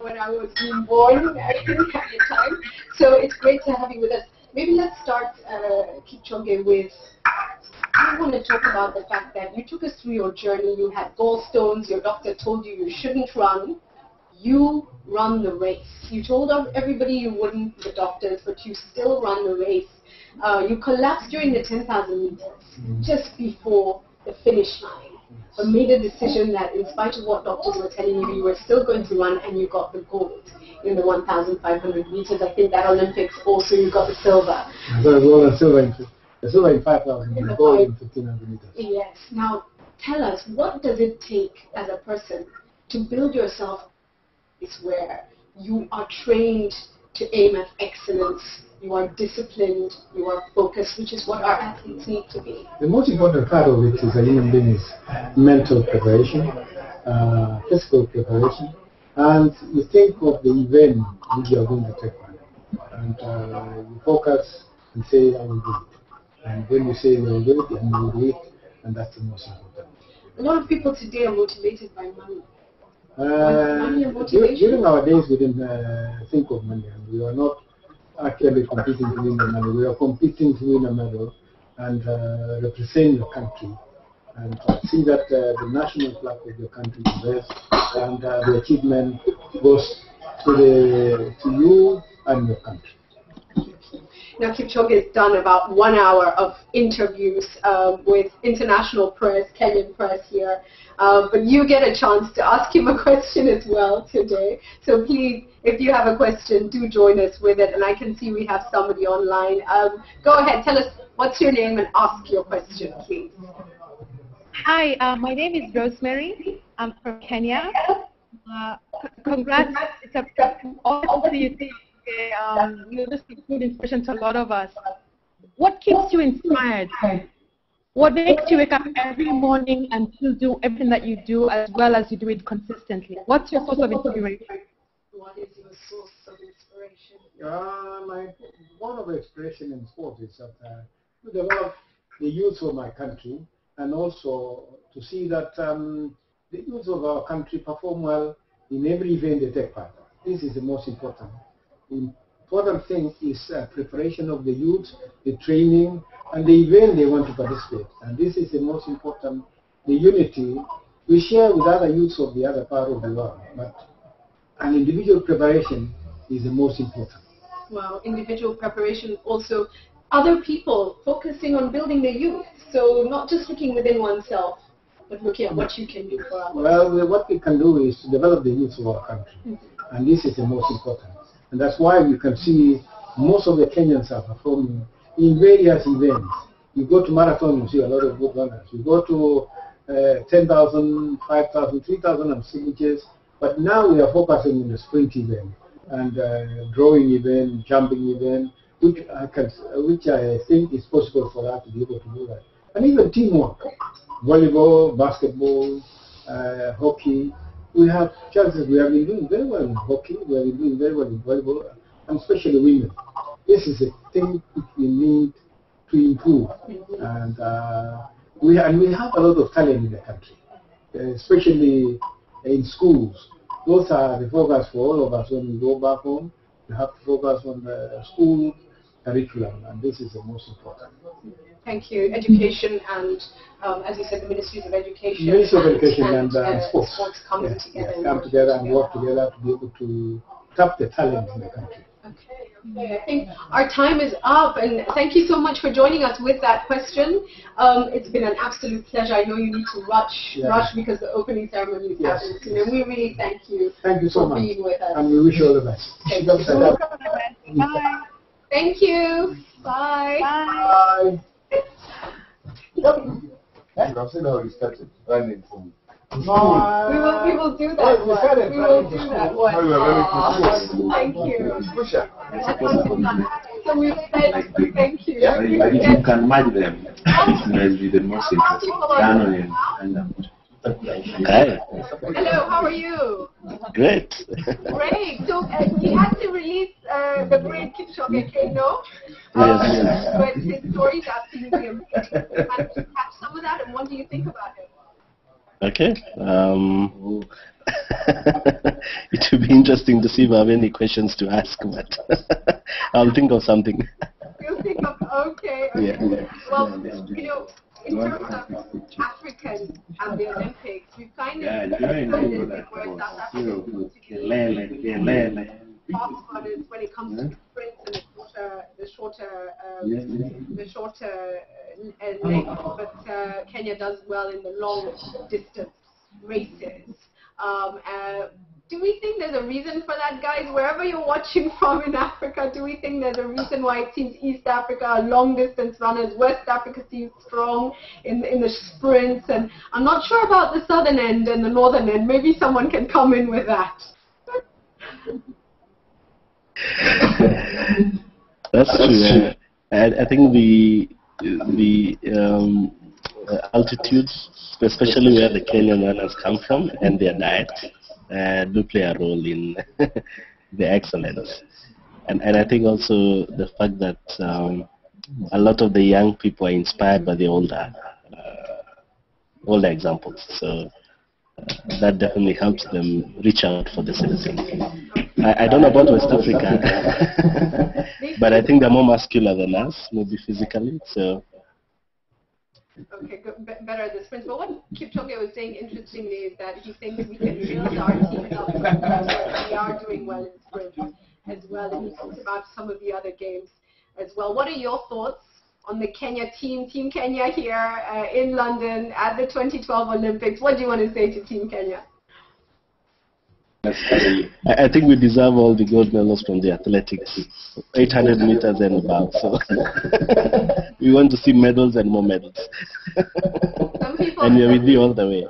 when I was being born. I didn't have the time. So it's great to have you with us. Maybe let's start, Kipchoge, with, I want to talk about the fact that you took us through your journey. You had gallstones. Your doctor told you you shouldn't run. You run the race. You told everybody you wouldn't, the doctors, but you still run the race. You collapsed during the 10,000 meters, just before the finish line, but made a decision that in spite of what doctors were telling you, you were still going to run, and you got the gold in the 1,500 meters. I think that Olympics also you got the silver. So gold and silver in 5,000, and gold in 1,500 meters. Yes. Now, tell us, what does it take as a person to build yourself where you are trained to aim at excellence, you are disciplined, you are focused, which is what our athletes need to be? The most important part of it is a human being is mental preparation, physical preparation, and you think of the event which you are going to take part in, and you focus and say, I will do it. And when you say you will do it, and you will do it, and that's the most important. A lot of people today are motivated by money. During our days, we didn't think of money, and we were not actually competing to win the money. We were competing to win a medal and represent the country, and see that the national flag of the country is best, and the achievement goes to you and your country. Now, Kipchoge has done about 1 hour of interviews with international press, Kenyan press here, but you get a chance to ask him a question as well today. So please, if you have a question, do join us with it. And I can see we have somebody online. Go ahead, tell us what's your name and ask your question, please. Hi, my name is Rosemary. I'm from Kenya. Congrats. It's a all to you. You're just a good inspiration to a lot of us. What keeps you inspired? What makes you wake up every morning and still do everything that you do as well as you do it consistently? What's your source of inspiration? What is your source of inspiration? My one of the inspiration in sport is that to develop the youth of my country, and also to see that the youth of our country perform well in every event they take part. This is the most important. The important thing is preparation of the youth, the training, and the event they want to participate. And this is the most important, the unity we share with other youths of the other part of the world. But an individual preparation is the most important. Well, individual preparation, also other people focusing on building the youth. So not just looking within oneself, but looking at what you can do for others. Well, what we can do is to develop the youth of our country. And this is the most important. And that's why we can see most of the Kenyans are performing in various events. You go to marathon, you see a lot of good runners. You go to 10,000, 5,000, 3,000 and signatures. But now we are focusing on the sprint event and drawing event, jumping event, which I think is possible for us to be able to do that. And even teamwork, volleyball, basketball, hockey. We have chances. We have been doing very well in hockey. We have been doing very well in volleyball, and especially women. This is a thing which we need to improve, and we have a lot of talent in the country, especially in schools. Those are the focus for all of us when we go back home. We have to focus on the school curriculum, and this is the most important. Thank you. Education and, as you said, the Ministries of Education. Ministry of Education and sports. Sports coming together. Yes, come together and work together to be able to tap the talent in the country. Okay, I think our time is up, and thank you so much for joining us with that question. It's been an absolute pleasure. I know you need to rush because the opening ceremony is happening soon, and we really thank you. Thank you so much for being with us. And we wish you all the best. Thank you so much. Bye. Thank you. Bye. Bye. I've seen how you started running from we will do that one. We will do that one. Thank you. So we said thank you. Yeah, but if you can match them, it must be the most interesting. Hi. Hello, how are you? Great. Great. So he had to release the great Kipchoge Keino, but his stories are seemingly amazing. Have some of that, and what do you think about him? Okay. It will be interesting to see if I have any questions to ask, but I'll think of something. You'll think of, okay. Yeah. Well, you know, in terms of African and the Olympics, we find it realistic where South Africa hotspotters when it comes to sprints and the shorter length, but Kenya does well in the long distance races. Do we think there's a reason for that, guys? Wherever you're watching from in Africa, do we think there's a reason why it seems East Africa are long-distance runners, West Africa seems strong in the sprints, and I'm not sure about the southern end and the northern end. Maybe someone can come in with that. That's true. I think the altitudes, especially where the Kenyan runners come from, and their diet, do play a role in the excellence. And I think also the fact that a lot of the young people are inspired by the older examples. So that definitely helps them reach out for the same thing. I don't know about West Africa, but I think they're more muscular than us, maybe physically. So. Okay, good, better at the sprints. But what Kipchoge was saying interestingly is that he thinks we can build our teams up. We are doing well in sprints as well, and he talks about some of the other games as well. What are your thoughts on the Kenya team, Team Kenya here in London at the 2012 Olympics? What do you want to say to Team Kenya? I think we deserve all the gold medals from the athletics, 800 meters and above. So we want to see medals and more medals. And we're with you all the way.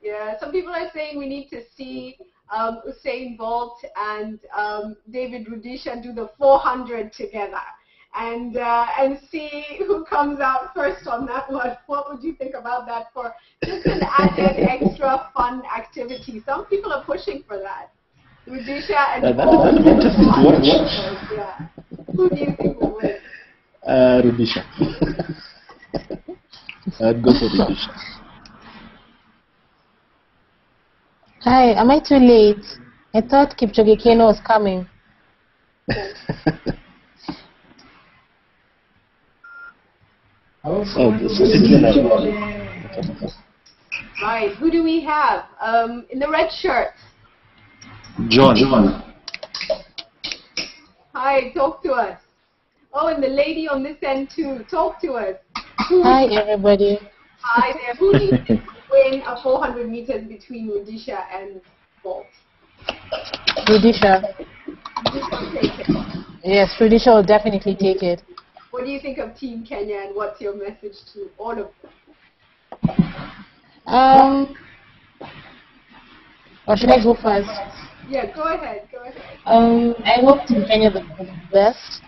Yeah, some people are saying we need to see Usain Bolt and David Rudisha do the 400 together and see who comes out first on that one. What would you think about that for just an added extra fun activity? Some people are pushing for that. Rudisha and Bolt. That'd be interesting to watch. Yeah. Who do you think will win? Rudisha. I'd go for Rudisha. Hi, am I too late? I thought Kipchoge Keino was coming. Right, who do we have in the red shirt? John. Hi, talk to us. Oh, and the lady on this end too. Talk to us. Hi, everybody. Hi there. Who do you think will win a 400 meters between Rudisha and Bolt? Rudisha. Rudisha will take it. Yes, Rudisha will definitely take it. What do you think of Team Kenya, and what's your message to all of them? Or should I go first? Yeah, go ahead. I hope Team Kenya the best.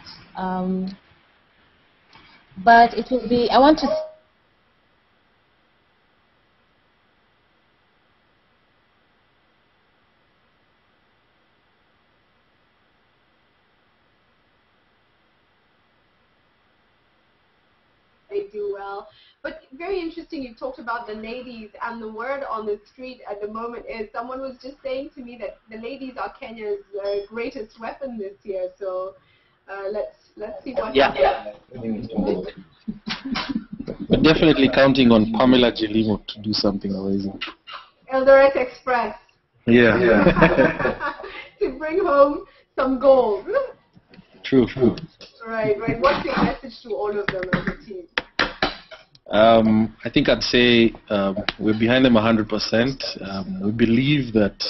But it will be, I want to they do well. But very interesting, you talked about the ladies, and the word on the street at the moment is, someone was just saying to me that the ladies are Kenya's greatest weapon this year. So let's see what happens. We're definitely counting on Pamela Gelimo to do something amazing. Eldoret Express. Yeah. To bring home some gold. True. Right. What's your message to all of them as a team? I think I'd say we're behind them 100%. We believe that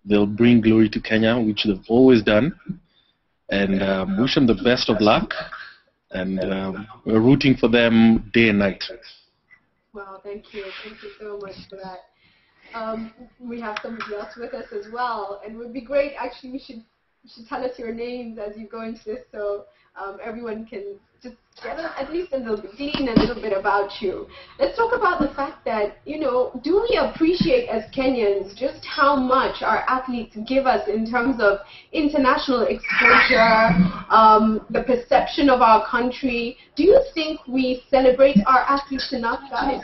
they'll bring glory to Kenya, which they've always done. And wish them the best of luck. And we're rooting for them day and night. Wow, thank you. Thank you so much for that. We have somebody else with us as well. And it would be great, actually, you should tell us your names as you go into this, so everyone can just get at least glean a little bit about you. Let's talk about the fact that, you know, do we appreciate as Kenyans just how much our athletes give us in terms of international exposure, the perception of our country? Do you think we celebrate our athletes enough, guys?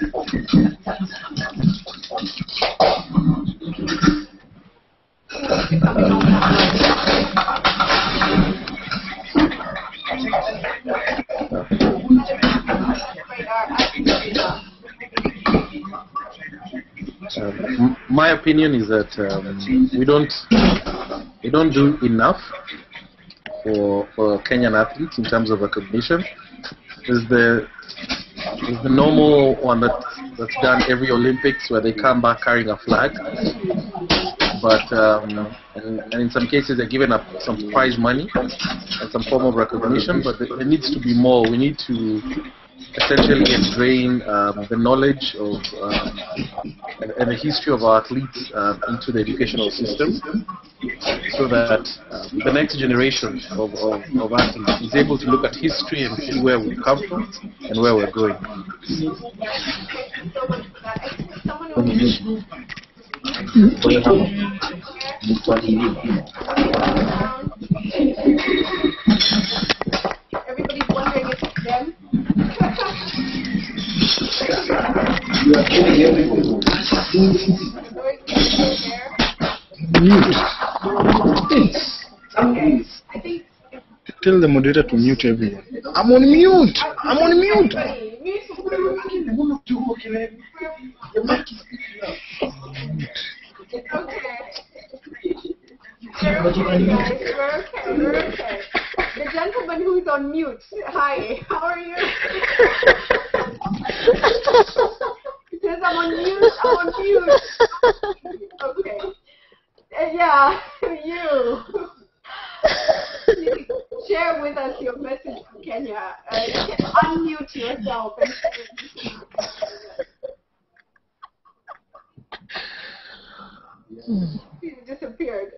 My opinion is that we don't do enough for Kenyan athletes in terms of recognition. There's the normal one that's done every Olympics where they come back carrying a flag, but and in some cases they're given up some prize money and some form of recognition. But there needs to be more. We need to essentially ingrain the knowledge of and the history of our athletes into the educational system, so that the next generation of athletes is able to look at history and see where we come from and where we're going. Everybody's wondering if it's them. You are killing everybody. Okay. I think Tell the moderator to mute everyone. I'm on mute. I'm on mute. We're okay. The gentleman who's on mute. Hi, how are you? He says I'm on mute. I'm on mute. Okay. Yeah, you. Share with us your message from Kenya. You can unmute yourself and He disappeared.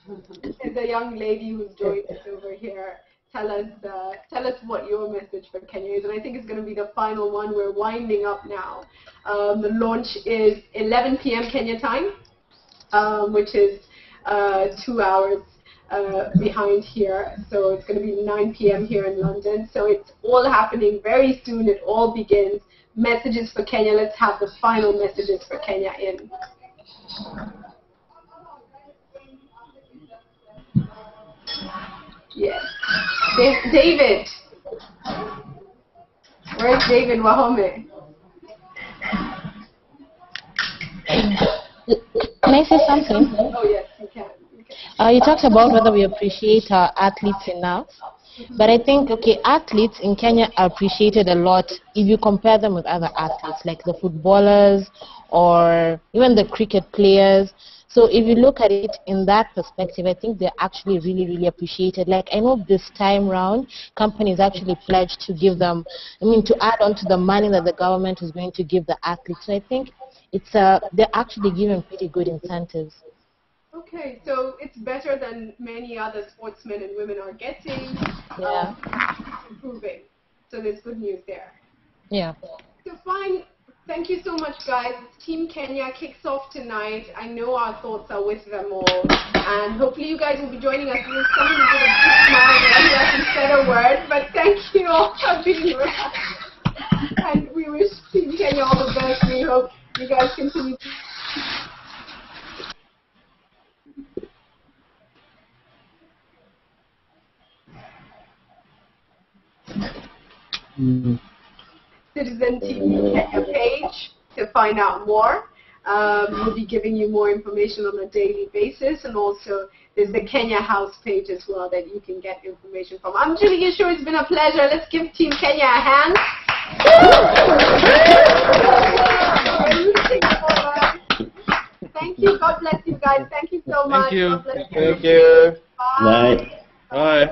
And the young lady who's joined us over here, tell us what your message for Kenya is. And I think it's going to be the final one. We're winding up now. The launch is 11 p.m. Kenya time, which is 2 hours behind here. So it's going to be 9 p.m. here in London. So it's all happening very soon. It all begins. Messages for Kenya. Let's have the final messages for Kenya in. Yes. David. Where's David Wahome? Can I say something? Oh, yes, you can. You talked about whether we appreciate our athletes enough. But I think, okay, athletes in Kenya are appreciated a lot if you compare them with other athletes, like the footballers or even the cricket players. So if you look at it in that perspective, I think they're actually really, really appreciated. Like, I know this time round, companies actually pledged to give them, to add on to the money that the government is going to give the athletes. So I think it's they're actually given pretty good incentives. Okay, so it's better than many other sportsmen and women are getting. Yeah. Improving. So there's good news there. Yeah. So fine. Thank you so much, guys. Team Kenya kicks off tonight. I know our thoughts are with them all. And hopefully you guys will be joining us. There's someone with a big smile and hasn't said a word, but thank you all for being around. And we wish Team Kenya all the best. We hope you guys continue to... Citizen TV Kenya page to find out more. We'll be giving you more information on a daily basis, and also there's the Kenya House page as well that you can get information from. I'm Julie Gichuru. It's been a pleasure. Let's give Team Kenya a hand. Thank you. God bless you guys. Thank you so much. Thank you. God bless you. Thank you. Bye. Bye.